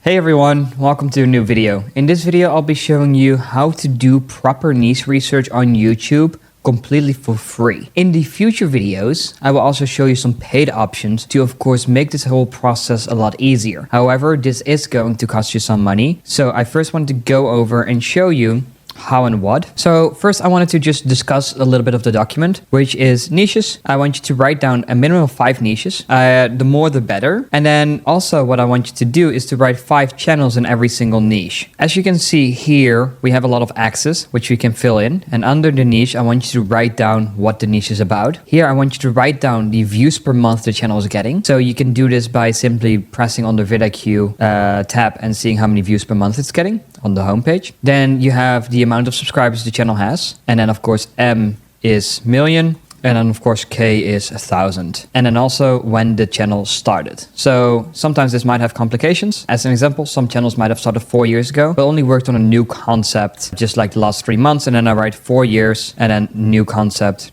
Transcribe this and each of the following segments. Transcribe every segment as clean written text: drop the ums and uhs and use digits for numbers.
Hey everyone, welcome to a new video. In this video I'll be showing you how to do proper niche research on YouTube completely for free. In the future videos, I will also show you some paid options to of course make this whole process a lot easier. However, this is going to cost you some money. So I first want to go over and show you how and what. So first I wanted to just discuss a little bit of the document, which is niches. I want you to write down a minimum of 5 niches. The more the better. And then also what I want you to do is to write 5 channels in every single niche. As you can see here, we have a lot of axes, which we can fill in. And under the niche, I want you to write down what the niche is about. Here, I want you to write down the views per month the channel is getting. So you can do this by simply pressing on the vidIQ tab and seeing how many views per month it's getting on the homepage. Then you have the amount of subscribers the channel has. And then of course, M is million. And then of course, K is 1,000. And then also when the channel started. So sometimes this might have complications. As an example, some channels might have started 4 years ago, but only worked on a new concept, just like the last 3 months. And then I write 4 years and then new concept,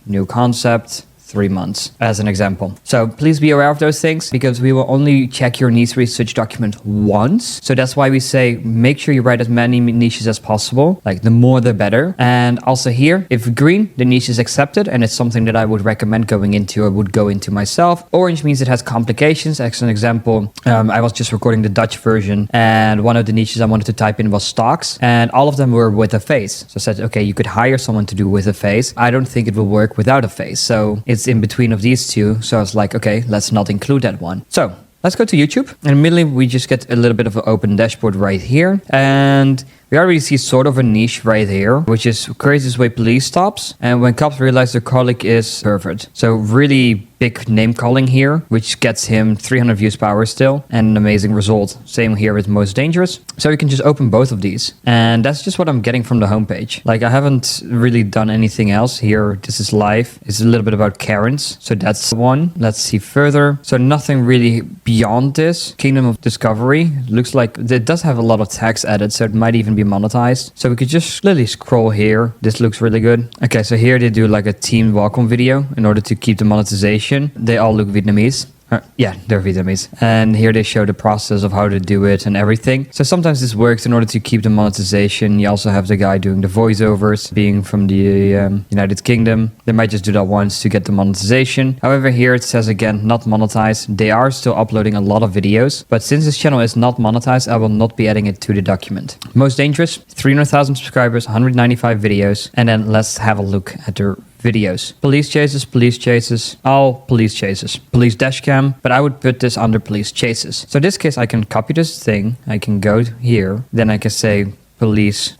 3 months as an example. So please be aware of those things because we will only check your niche research document once. So that's why we say make sure you write as many niches as possible, like the more the better. And also here, if green, the niche is accepted and it's something that I would recommend going into or would go into myself. Orange means it has complications. As an example, I was just recording the Dutch version and one of the niches I wanted to type in was stocks and all of them were with a face. So I said, okay, you could hire someone to do with a face. I don't think it will work without a face. So it's in between of these two. So I was like, okay, let's not include that one. So let's go to YouTube. And immediately we just get a little bit of an open dashboard right here. And we already see sort of a niche right here, which is craziest way police stops. And when cops realize their colleague is pervert. So really big name calling here, which gets him 300 views per hour still and an amazing result. Same here with most dangerous. So you can just open both of these. And that's just what I'm getting from the homepage. Like I haven't really done anything else here. This is live. It's a little bit about Karens. So that's one. Let's see further. So nothing really beyond this. Kingdom of Discovery. Looks like it does have a lot of tags added. So it might even be monetized. So we could just literally scroll here. This looks really good. Okay, so here they do like a team welcome video in order to keep the monetization. They all look Vietnamese. Yeah, they're Vietnamese. And here they show the process of how to do it and everything. So sometimes this works in order to keep the monetization. You also have the guy doing the voiceovers, being from the United Kingdom. They might just do that once to get the monetization. However, here it says again, not monetized. They are still uploading a lot of videos. But since this channel is not monetized, I will not be adding it to the document. Most dangerous, 300,000 subscribers, 195 videos. And then let's have a look at their videos. Police chases, all police chases. Police dash cam, but I would put this under police chases. So in this case, I can copy this thing. I can go here. Then I can say police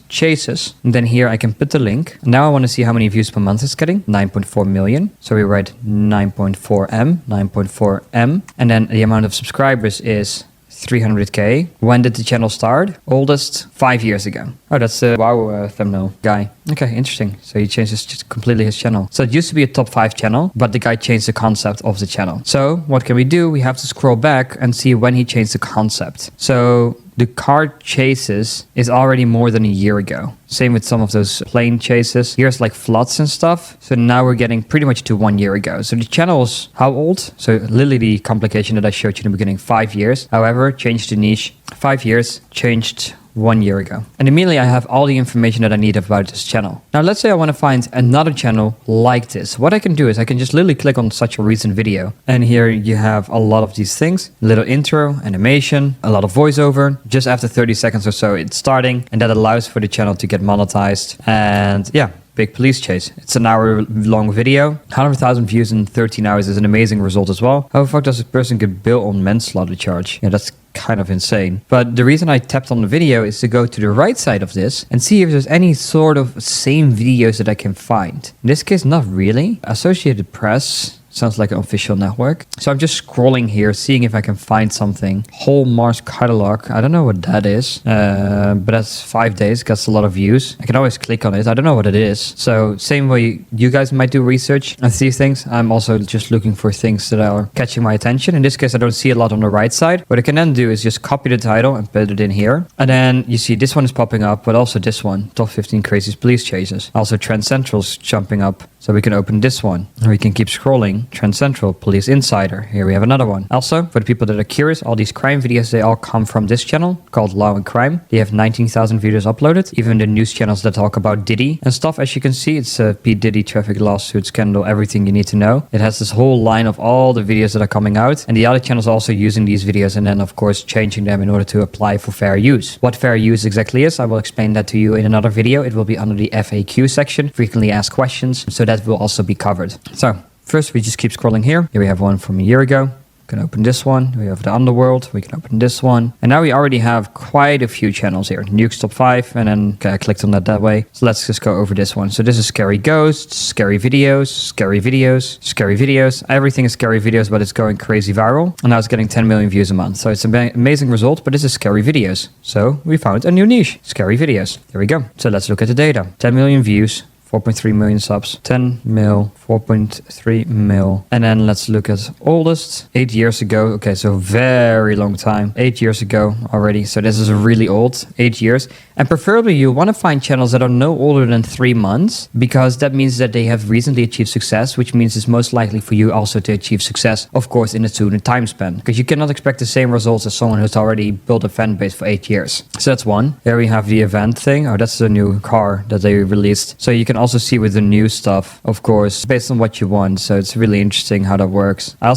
chases. And then here I can put the link. Now I want to see how many views per month it's getting. 9.4 million. So we write 9.4M. And then the amount of subscribers is 300k. When did the channel start? Oldest 5 years ago. Oh, that's a wow thumbnail guy. Okay, interesting. So he changed completely his channel. So it used to be a top 5 channel, but the guy changed the concept of the channel. So what can we do? We have to scroll back and see when he changed the concept. So the car chases is already more than a year ago. Same with some of those plane chases. Here's like floods and stuff. So now we're getting pretty much to 1 year ago. So the channel is how old? So literally the complication that I showed you in the beginning, 5 years. However, changed the niche, 5 years, changed 1 year ago. And immediately I have all the information that I need about this channel. Now let's say I want to find another channel like this. What I can do is I can just literally click on such a recent video. And here you have a lot of these things. Little intro, animation, a lot of voiceover. Just after 30 seconds or so it's starting. And that allows for the channel to get monetized. And yeah, big police chase. It's an hour long video. 100,000 views in 13 hours is an amazing result as well. How the fuck does a person get billed on manslaughter charge? Yeah, that's kind of insane. But the reason I tapped on the video is to go to the right side of this and see if there's any sort of same videos that I can find. In this case, not really. Associated Press sounds like an official network. So I'm just scrolling here, seeing if I can find something. Whole Mars catalog. I don't know what that is, but that's 5 days, gets a lot of views. I can always click on it. I don't know what it is. So same way you guys might do research and see things. I'm also just looking for things that are catching my attention. In this case, I don't see a lot on the right side. What I can then do is just copy the title and put it in here. And then you see this one is popping up, but also this one, top 15 craziest police chases. Also Trend Central's jumping up. So So we can open this one. Or we can keep scrolling. Trend Central, Police Insider. Here we have another one. Also, for the people that are curious, all these crime videos, they all come from this channel called Law and Crime. They have 19,000 videos uploaded. Even the news channels that talk about Diddy and stuff, as you can see, it's a P. Diddy traffic lawsuit scandal, everything you need to know. It has this whole line of all the videos that are coming out. And the other channels are also using these videos and then, of course, changing them in order to apply for fair use. What fair use exactly is, I will explain that to you in another video. It will be under the FAQ section, frequently asked questions. So that will also be covered. So first, we just keep scrolling here. Here we have one from a year ago. We can open this one. We have the Underworld. We can open this one. And now we already have quite a few channels here. Nuke's Top 5. And then I clicked on that way. So let's just go over this one. So this is Scary Ghosts, Scary Videos, Scary Videos, Scary Videos. Everything is Scary Videos, but it's going crazy viral. And now it's getting 10 million views a month. So it's an amazing result, but this is Scary Videos. So we found a new niche, Scary Videos. There we go. So let's look at the data. 10 million views. 4.3 million subs, 10 mil, 4.3 mil. And then let's look at oldest, 8 years ago. Okay, so very long time, 8 years ago already. So this is really old, 8 years. And preferably you want to find channels that are no older than 3 months, because that means that they have recently achieved success, which means it's most likely for you also to achieve success, of course, in a sooner time span, because you cannot expect the same results as someone who's already built a fan base for 8 years. So that's one. There we have the event thing. Oh, that's the new car that they released. So you can also see with the new stuff, of course, based on what you want. So it's really interesting how that works. I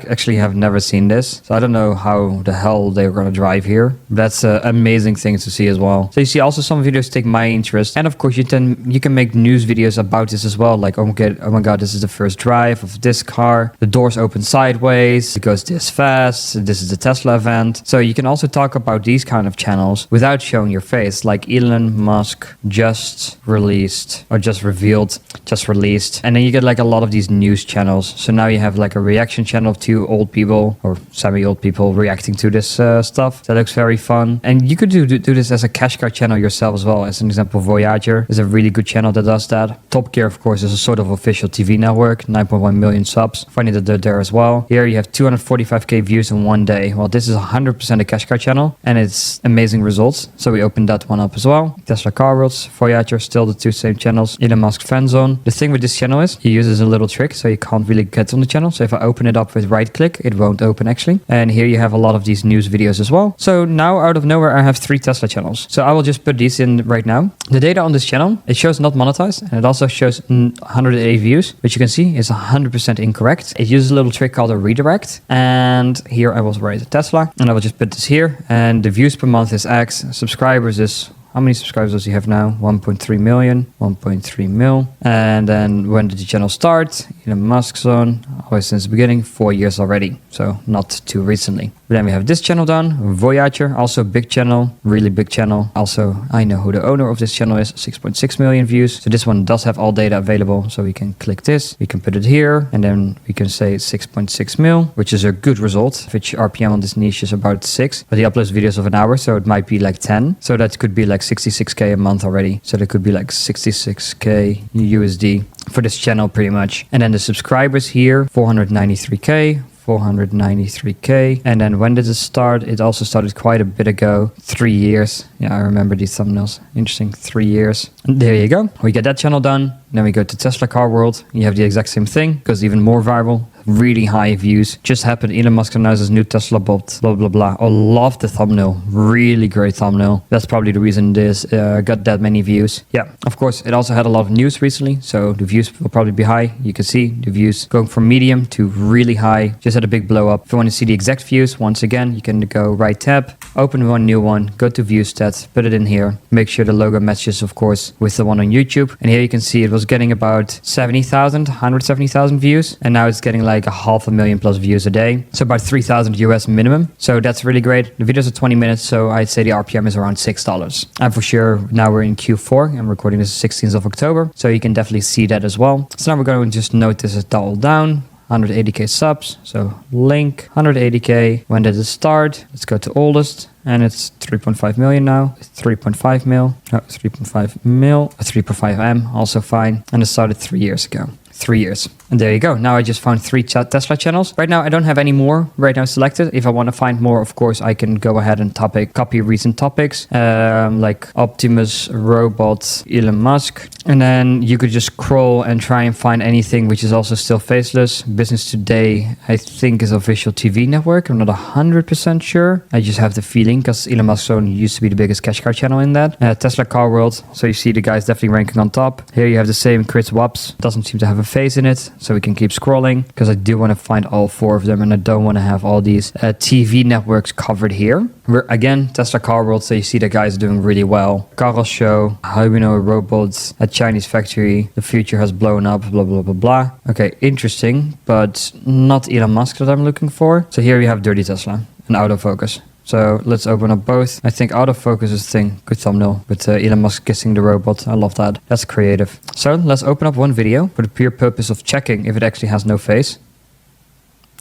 actually have never seen this, so I don't know how the hell they're gonna drive here. That's an amazing thing to see as well. So you see also some videos take my interest, and of course you can make news videos about this as well, like oh my god, this is the first drive of this car, the doors open sideways, it goes this fast, this is the Tesla event. So you can also talk about these kind of channels without showing your face, like Elon Musk just released or just revealed, just released. And then you get like a lot of these news channels. So now you have like a reaction channel of 2 old people or semi-old people reacting to this stuff. That looks very fun. And you could do this as a cash cow channel yourself as well. As an example, Voyager is a really good channel that does that. Top Gear, of course, is a sort of official TV network, 9.1 million subs. Funny that they're there as well. Here you have 245k views in one day. Well, this is 100% a cash cow channel and it's amazing results. So we opened that one up as well. Tesla Car Worlds, Voyager, still the 2 same channels. Elon Musk Fan Zone. The thing with this channel is he uses a little trick, so you can't really get on the channel. So if I open it up with right click, it won't open actually. And here you have a lot of these news videos as well. So now out of nowhere, I have 3 Tesla channels. So I will just put these in right now. The data on this channel, it shows not monetized, and it also shows 180 views, which you can see is 100% incorrect. It uses a little trick called a redirect. And here I will write a Tesla, and I will just put this here. And the views per month is X. Subscribers is, how many subscribers does he have now? 1.3 million, 1.3 mil. And then when did the channel start? Elon Musk Zone, always since the beginning, 4 years already. So not too recently. But then we have this channel done, Voyager, also a big channel, really big channel. Also, I know who the owner of this channel is, 6.6 million views. So this one does have all data available. So we can click this, we can put it here, and then we can say 6.6 mil, which is a good result. Which RPM on this niche is about 6, but he uploads videos of an hour, so it might be like 10. So that could be like 66k a month already. So that could be like 66k USD for this channel pretty much. And then the subscribers here, 493k. 493k. And then when did it start? It also started quite a bit ago, 3 years. Yeah, I remember these thumbnails. Interesting, 3 years. And there you go. We get that channel done. Then we go to Tesla Car World. You have the exact same thing, goes even more viral. Really high views. Just happened. Elon Musk announced his new Tesla bot. Blah, blah, blah. I love the thumbnail. Really great thumbnail. That's probably the reason this got that many views. Yeah, of course, it also had a lot of news recently. So the views will probably be high. You can see the views going from medium to really high. Just had a big blow up. If you want to see the exact views, once again, you can go right tab, open one new one, go to view stats, put it in here. Make sure the logo matches, of course, with the one on YouTube. And here you can see it was getting about 70,000, 170,000 views. And now it's getting like 500,000 plus views a day. So about 3,000 US minimum. So that's really great. The videos are 20 minutes. So I'd say the RPM is around $6. And for sure, now we're in Q4. I'm recording this 16th of October. So you can definitely see that as well. So now we're going to just note this as all down. 180k subs, so link 180k. When did it start? Let's go to oldest, and it's 3.5 million now. 3.5 mil, no, 3.5 mil, 3.5 M, also fine. And it started 3 years ago. 3 years. And there you go. Now I just found 3 Tesla channels. Right now, I don't have any more right now selected. If I want to find more, of course, I can go ahead and copy recent topics, like Optimus, Robot, Elon Musk. And then you could just scroll and try and find anything which is also still Faceless. Business Today, I think, is official TV network. I'm not 100% sure. I just have the feeling because Elon Musk used to be the biggest cash car channel in that. Tesla Car World. So you see the guy's definitely ranking on top. Here you have the same Chris Wops. Doesn't seem to have a face in it. So we can keep scrolling because I do want to find all 4 of them and I don't want to have all these TV networks covered here. We're again Tesla Car World, so you see the guys doing really well. Carl Show, How We Know Robots, a Chinese factory, the future has blown up, blah blah blah blah. Okay, interesting, but not Elon Musk that I'm looking for. So here we have Dirty Tesla and Autofocus. So let's open up both. I think Autofocus is the thing. Good thumbnail with Elon Musk kissing the robot. I love that. That's creative. So let's open up one video for the pure purpose of checking if it actually has no face.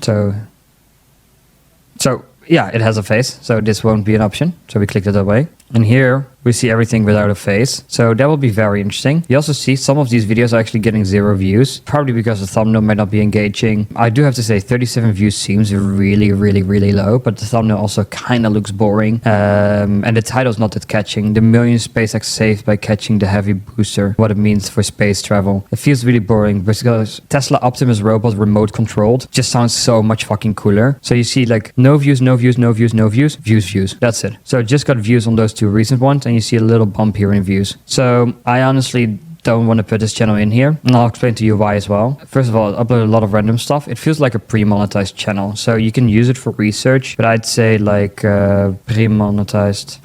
So yeah, it has a face. So this won't be an option. So we click it away. And here we see everything without a face. So that will be very interesting. You also see some of these videos are actually getting 0 views, probably because the thumbnail might not be engaging. I do have to say 37 views seems really, really, really low, but the thumbnail also kind of looks boring. And the title's not that catching. The millions SpaceX saved by catching the heavy booster. What it means for space travel. It feels really boring because Tesla Optimus robot remote controlled just sounds so much fucking cooler. So you see like no views, no views, no views, no views, views. That's it. So it just got views on those 2 recent ones and you see a little bump here in views. So I honestly don't want to put this channel in here, and I'll explain to you why as well. First of all, I upload a lot of random stuff. It feels like a pre-monetized channel, so you can use it for research, but I'd say like pre-monetized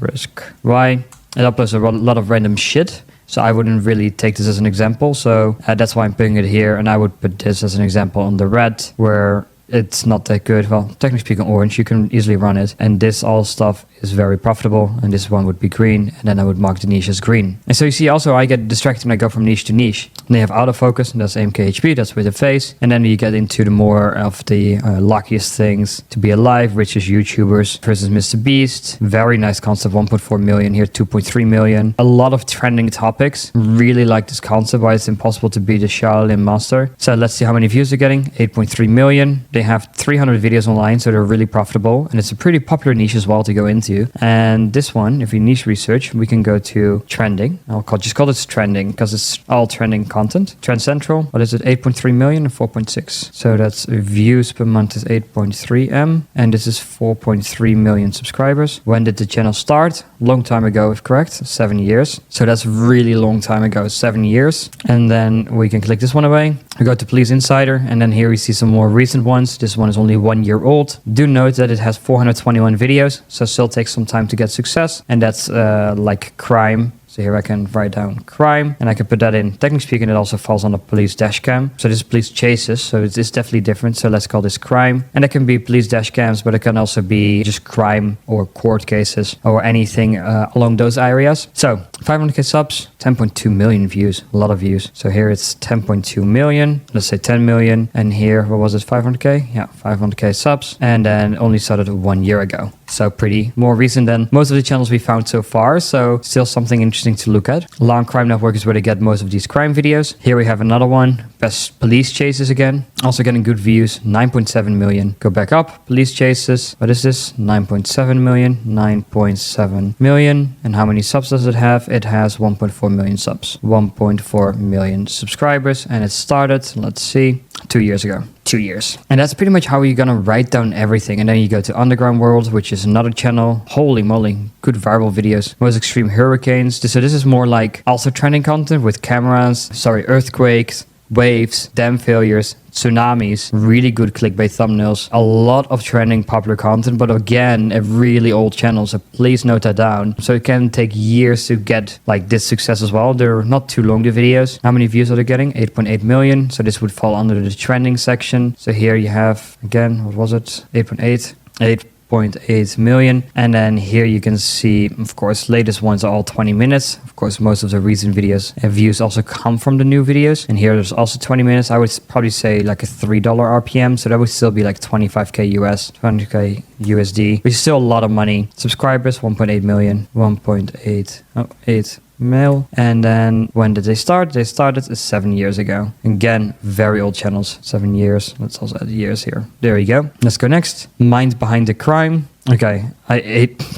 risk. Why? It uploads a lot of random shit. So I wouldn't really take this as an example. So that's why I'm putting it here. And I would put this as an example on the red where it's not that good. Well, technically speaking, orange, you can easily run it. And this all stuff is very profitable. And this one would be green. And then I would mark the niche as green. And so you see also I get distracted when I go from niche to niche. And they have autofocus, and that's AMKHP, that's with the face. And then you get into the more of the luckiest things to be alive, richest YouTubers versus Mr. Beast. Very nice concept, 1.4 million here, 2.3 million. A lot of trending topics. Really like this concept, why it's impossible to be the Shaolin master. So let's see how many views they're getting. 8.3 million. They have 300 videos online, so they're really profitable. And it's a pretty popular niche as well to go into. And this one, if we niche research, we can go to trending. Just call this trending because it's all trending content. Trend Central, what is it? 8.3 million and 4.6. So that's views per month is 8.3 M. And this is 4.3 million subscribers. When did the channel start? Long time ago, if correct, 7 years. So that's really long time ago, 7 years. And then we can click this one away. We go to Police Insider, and then here we see some more recent ones. This one is only 1 year old. Do note that it has 421 videos, so still takes some time to get success. And that's like crime. So here I can write down crime and I can put that in. Technically speaking, it also falls on the police dash cam. So this is police chases. So it is definitely different. So let's call this crime. And it can be police dash cams, but it can also be just crime or court cases or anything along those areas. So 500k subs, 10.2 million views, a lot of views. So here it's 10.2 million, let's say 10 million. And here, what was it, 500k? Yeah, 500k subs. And then only started 1 year ago. So pretty more recent than most of the channels we found so far. So still something interesting to look at. Long Crime Network is where they get most of these crime videos. Here we have another one. Best police chases again. Also getting good views, 9.7 million. Go back up, police chases. What is this? 9.7 million, 9.7 million. And how many subs does it have? It has 1.4 million subs, 1.4 million subscribers. And it started, let's see, 2 years ago. 2 years. And that's pretty much how you're gonna write down everything. And then you go to Underground World, which is another channel. Holy moly, good viral videos. Most extreme hurricanes. So this is more like also trending content with earthquakes, waves, dam failures, tsunamis, really good clickbait thumbnails, a lot of trending popular content, but again, a really old channel, so please note that down. So it can take years to get like this success as well. They're not too long, the videos. How many views are they getting? 8.8 million. So this would fall under the trending section. So here you have, again, what was it? 8.8 million. And then here you can see, of course, latest ones are all 20 minutes. Of course, most of the recent videos and views also come from the new videos. And here there's also 20 minutes. I would probably say like a $3 RPM. So that would still be like 25k US, 20k USD, which is still a lot of money. Subscribers, 1.8 million, 8 male. And then when did they start? They started 7 years ago. Again, very old channels, 7 years. Let's also add years here. There you go. Let's go next. Mind behind the crime. Okay,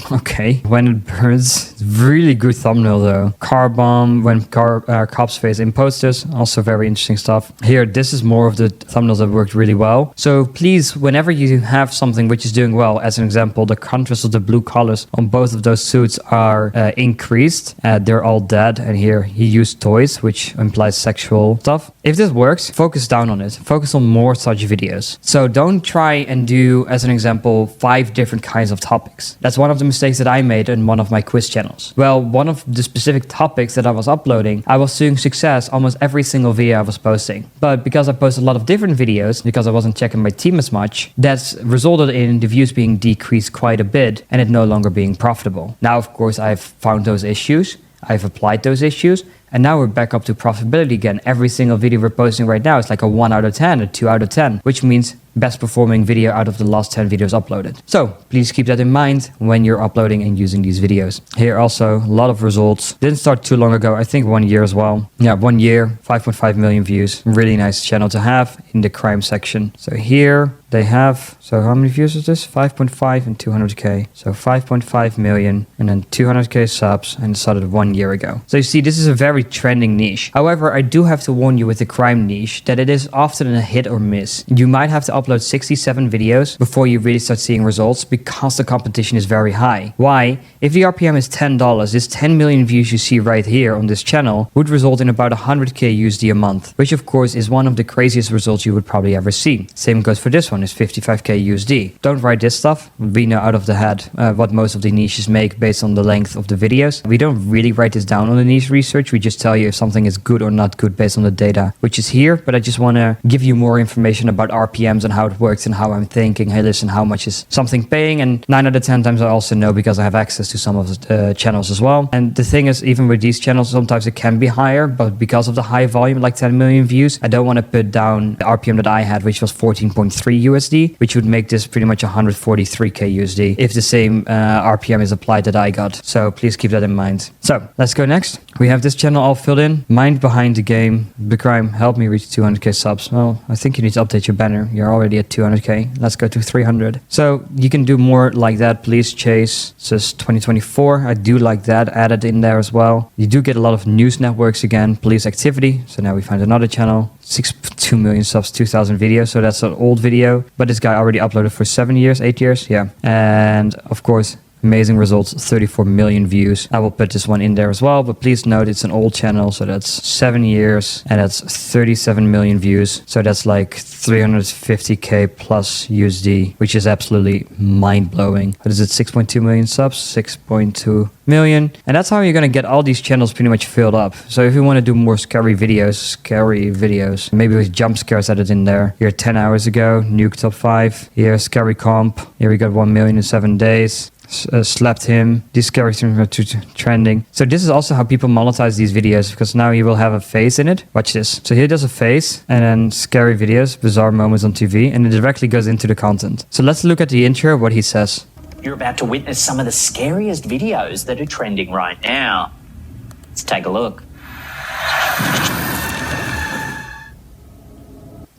okay. When it burns, really good thumbnail though. Car bomb, when cops face imposters, also very interesting stuff. Here, this is more of the thumbnails that worked really well. So please, whenever you have something which is doing well, as an example, the contrast of the blue colors on both of those suits are increased. They're all dead, and here he used toys, which implies sexual stuff. If this works, focus down on it. Focus on more such videos. So don't try and do, as an example, 5 different kinds of topics. That's one of the mistakes that I made in one of my quiz channels. Well, one of the specific topics that I was uploading, I was seeing success almost every single video I was posting. But because I posted a lot of different videos, because I wasn't checking my team as much, that's resulted in the views being decreased quite a bit and it no longer being profitable. Now, of course, I've found those issues. I've applied those issues. And now we're back up to profitability again. Every single video we're posting right now is like a 1 out of 10, a 2 out of 10, which means best performing video out of the last 10 videos uploaded. So please keep that in mind when you're uploading and using these videos. Here also, a lot of results. Didn't start too long ago, I think 1 year as well. Yeah, 1 year, 5.5 million views. Really nice channel to have in the crime section. So here they have, so how many views is this? 5.5 and 200K. So 5.5 million and then 200K subs, and it started 1 year ago. So you see, this is a very trending niche. However, I do have to warn you with the crime niche that it is often a hit or miss. You might have to upload 67 videos before you really start seeing results because the competition is very high. Why? If the RPM is $10, this 10 million views you see right here on this channel would result in about 100K USD a month, which of course is one of the craziest results you would probably ever see. Same goes for this one, is 55K USD. Don't write this stuff. We know out of the head what most of the niches make based on the length of the videos. We don't really write this down on the niche research. We just tell you if something is good or not good based on the data, which is here. But I just want to give you more information about RPMs and how it works and how I'm thinking, hey, listen, how much is something paying? And 9 out of 10 times I also know because I have access to some of the channels as well. And the thing is, even with these channels, sometimes it can be higher, but because of the high volume, like 10 million views, I don't want to put down the RPM that I had, which was 14.3 USD, which would make this pretty much 143K USD if the same RPM is applied that I got. So please keep that in mind. So let's go next. We have this channel all filled in. Mind behind the game. The crime, help me reach 200K subs. Well, I think you need to update your banner. You're already at 200K. Let's go to 300. So you can do more like that. Please chase. It says 2024. I do like that added in there as well. You do get a lot of news networks again. Police activity. So now we find another channel. 6.2 million subs, 2,000 videos. So that's an old video. But this guy already uploaded for 7 years, 8 years. Yeah. And of course, amazing results, 34 million views. I will put this one in there as well, but please note it's an old channel, so that's 7 years and that's 37 million views. So that's like 350K plus USD, which is absolutely mind-blowing. What is it, 6.2 million subs? 6.2 million. And that's how you're going to get all these channels pretty much filled up. So if you want to do more scary videos, maybe with jump scares added in there. Here 10 hours ago, nuke top 5. Here scary comp. Here we got 1 million in 7 days. Slapped him. These scary things are trending. So this is also how people monetize these videos, because now you will have a face in it. Watch this. So here there's a face and then scary videos, bizarre moments on TV, and it directly goes into the content. So let's look at the intro, what he says. You're about to witness some of the scariest videos that are trending right now. Let's take a look.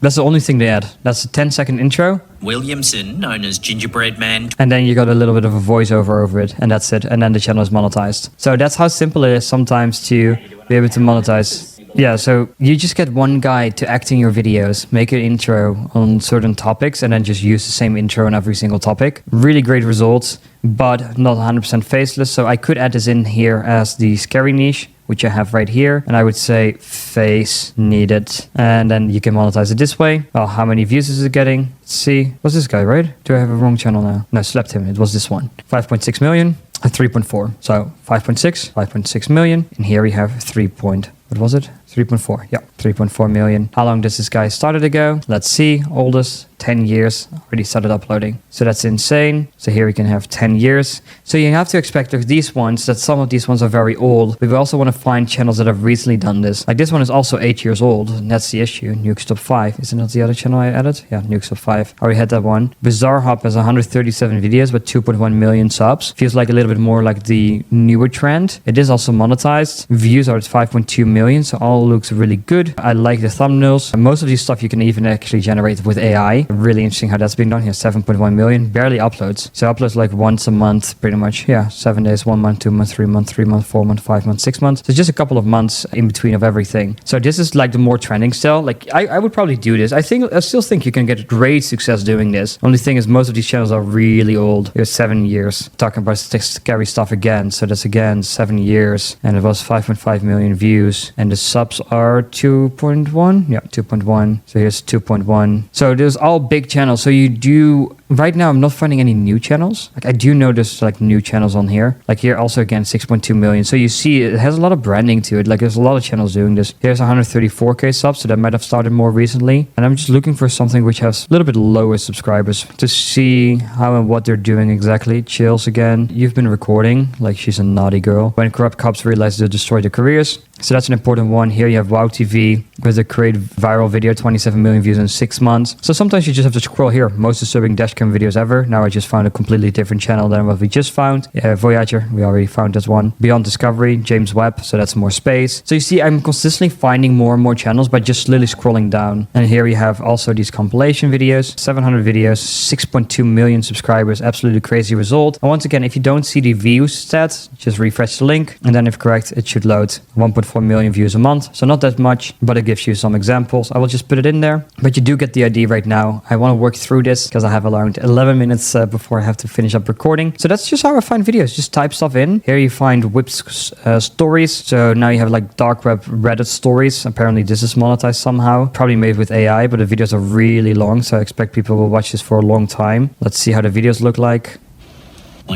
That's the only thing they add. That's a 10-second intro. Williamson, known as Gingerbread Man. And then you got a little bit of a voiceover over it, and that's it. And then the channel is monetized. So that's how simple it is sometimes to be able to monetize. Yeah, so you just get one guy to act in your videos, make an intro on certain topics, and then just use the same intro on every single topic. Really great results, but not 100% faceless. So I could add this in here as the scary niche, which I have right here. And I would say face needed. And then you can monetize it this way. Well, how many views is it getting? Let's see. What's this guy, right? Do I have a wrong channel now? No, slapped him. It was this one. 5.6 million. 3.4. So 5.6 million. And here we have 3.4. What was it? 3.4. Yeah, 3.4 million. How long does this guy started ago? Let's see. Oldest 10 years already started uploading. So that's insane. So here we can have 10 years. So you have to expect with these ones that some of these ones are very old. We also want to find channels that have recently done this. Like this one is also 8 years old. And that's the issue. Nukes Top 5. Isn't that the other channel I added? Yeah, Nukes Top 5. I already had that one. Bizarre Hub has 137 videos with 2.1 million subs. Feels like a little bit more like the newer trend. It is also monetized. Views are at 5.2 million. So all looks really good. I like the thumbnails. And most of these stuff you can even actually generate with AI. Really interesting how that's being done here. 7.1 million. Barely uploads. So uploads like once a month pretty much. Yeah, 7 days, 1 month, 2 months, 3 months, 3 months, 4 months, 5 months, 6 months. So just a couple of months in between of everything. So this is like the more trending style. Like I would probably do this. I still think you can get great success doing this. Only thing is most of these channels are really old. They're 7 years. Talking about scary stuff again. So that's again 7 years. And it was 5.5 million views. And the subs are 2.1. Yeah, 2.1. So here's 2.1. So there's all big channels. So you do... Right now, I'm not finding any new channels. Like I do know there's like new channels on here. Like here also again 6.2 million. So you see it has a lot of branding to it. Like there's a lot of channels doing this. Here's 134k subs. So that might have started more recently. And I'm just looking for something which has a little bit lower subscribers to see how and what they're doing exactly. Chills again. You've been recording. Like she's a naughty girl. When corrupt cops realize they'll destroy their careers. So that's an important one. Here you have Wow TV with a great viral video, 27 million views in 6 months. So sometimes you just have to scroll here. Most disturbing dashcam videos ever. Now I just found a completely different channel than what we just found. Voyager, we already found this one. Beyond Discovery, James Webb, so that's more space. So you see, I'm consistently finding more and more channels by just slowly scrolling down. And here we have also these compilation videos, 700 videos, 6.2 million subscribers, absolutely crazy result. And once again, if you don't see the views stats, just refresh the link. And then if correct, it should load 1.4 million views a month. So not that much, but it gives you some examples. I will just put it in there. But you do get the idea right now. I want to work through this because I have around 11 minutes before I have to finish up recording. So that's just how I find videos. Just type stuff in. Here you find whipped stories. So now you have like dark web Reddit stories. Apparently this is monetized somehow. Probably made with AI, but the videos are really long. So I expect people will watch this for a long time. Let's see how the videos look like.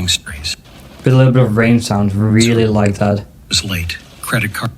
Streets. With a little bit of rain sound. Really like that. Was late. Credit card.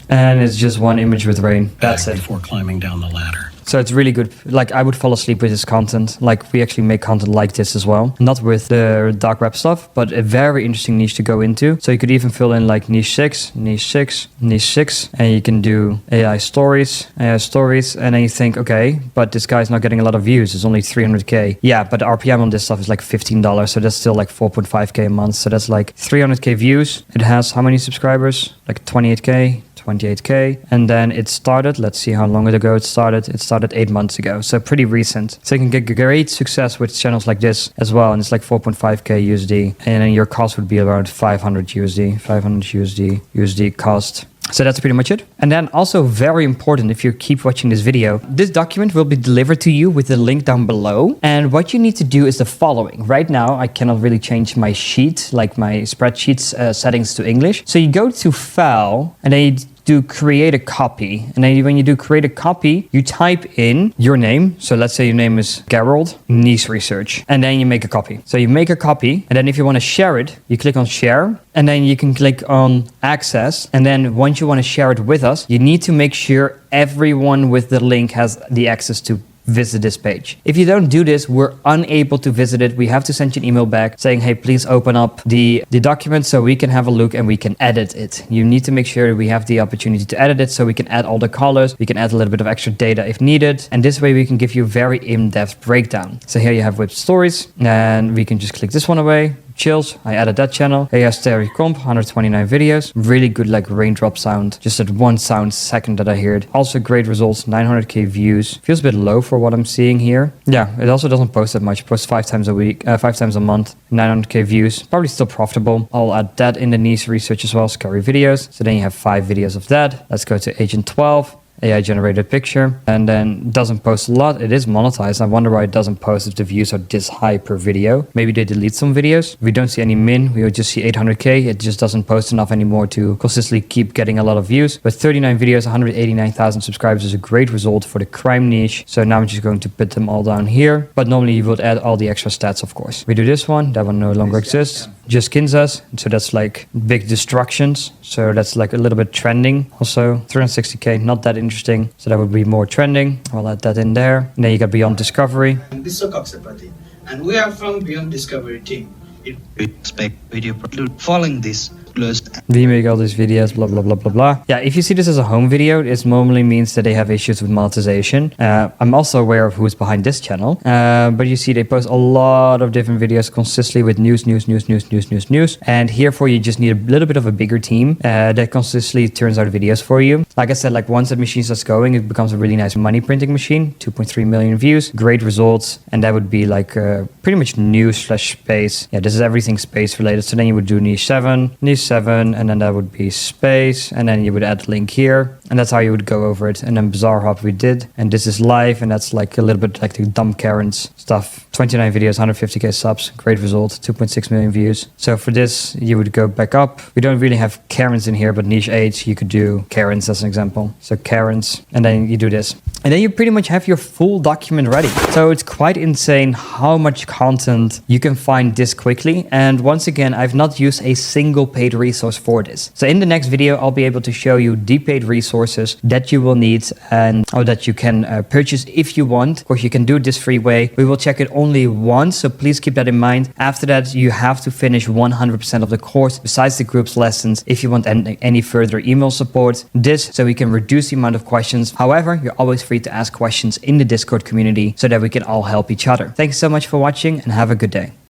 And it's just one image with rain. That's it. Before climbing down the ladder. So it's really good. Like I would fall asleep with this content. Like we actually make content like this as well. Not with the dark web stuff, but a very interesting niche to go into. So you could even fill in like niche 6, niche 6, niche 6. And you can do AI stories. And then you think, okay, but this guy's not getting a lot of views. It's only 300k. Yeah, but the RPM on this stuff is like $15. So that's still like 4.5k a month. So that's like 300k views. It has how many subscribers? Like 28k. 28k, and then it started, let's see how long ago it started 8 months ago, so pretty recent. So you can get great success with channels like this as well, and it's like 4.5k USD, and then your cost would be around 500 USD cost. So that's pretty much it. And then also very important, if you keep watching this video, this document will be delivered to you with the link down below. And what you need to do is the following. Right now, I cannot really change my sheet, like my spreadsheet's settings to English. So you go to File, and then you do create a copy. And then when you do create a copy, you type in your name. So let's say your name is Gerald, niche research. And then you make a copy. So you make a copy. And then if you want to share it, you click on share. And then you can click on access. And then once you want to share it with us, you need to make sure everyone with the link has the access to visit this page. If you don't do this, we're unable to visit it. We have to send you an email back saying, hey, please open up the document so we can have a look and we can edit it. You need to make sure we have the opportunity to edit it so we can add all the colors. We can add a little bit of extra data if needed. And this way we can give you a very in-depth breakdown. So here you have whipped stories, and we can just click this one away. Chills, I added that channel. Here you have Stereo Comp, 129 videos. Really good like raindrop sound. Just that one sound second that I heard. Also great results, 900k views. Feels a bit low for what I'm seeing here. Yeah, it also doesn't post that much. It posts 5 times a week, 5 times a month. 900k views, probably still profitable. I'll add that in the niche research as well, scary videos. So then you have 5 videos of that. Let's go to Agent 12. AI generated picture, and then doesn't post a lot. It is monetized. I wonder why it doesn't post if the views are this high per video. Maybe they delete some videos. We don't see any min. We will just see 800k. It just doesn't post enough anymore to consistently keep getting a lot of views. But 39 videos, 189,000 subscribers is a great result for the crime niche. So now I'm just going to put them all down here. But normally you would add all the extra stats, of course. We do this one. That one no longer exists. just Kinzas. So that's like big destructions. So that's like a little bit trending. Also 360k, not that interesting. So that would be more trending. I'll add that in there. And then you got Beyond Discovery. And this is Kaksapati. And we are from Beyond Discovery team. It expect video following this closed. We make all these videos, blah, blah, blah, blah, blah. Yeah, if you see this as a home video, it normally means that they have issues with monetization. I'm also aware of who's behind this channel. But you see they post a lot of different videos consistently with news. And herefore you just need a little bit of a bigger team that consistently turns out videos for you. Like I said, like once that machine starts going, it becomes a really nice money printing machine. 2.3 million views, great results. And that would be like pretty much news/space. Yeah, this is everything space related. So then you would do niche 7, and then that would be space, and then you would add a link here, and that's how you would go over it. And then Bazaar Hub we did, and this is live, and that's like a little bit like the dumb Karens stuff. 29 videos, 150k subs, great result, 2.6 million views. So for this, you would go back up. We don't really have Karens in here, but niche 8, you could do Karens as an example. So Karens, and then you do this. And then you pretty much have your full document ready. So it's quite insane how much content you can find this quickly. And once again, I've not used a single paid resource for this. So in the next video, I'll be able to show you the paid resources that you will need and or that you can purchase if you want. Of course, you can do it this free way. We will check it only once, so please keep that in mind. After that, you have to finish 100% of the course besides the group's lessons if you want any further email support. This so we can reduce the amount of questions. However, you're always free to ask questions in the Discord community so that we can all help each other. Thanks so much for watching and have a good day.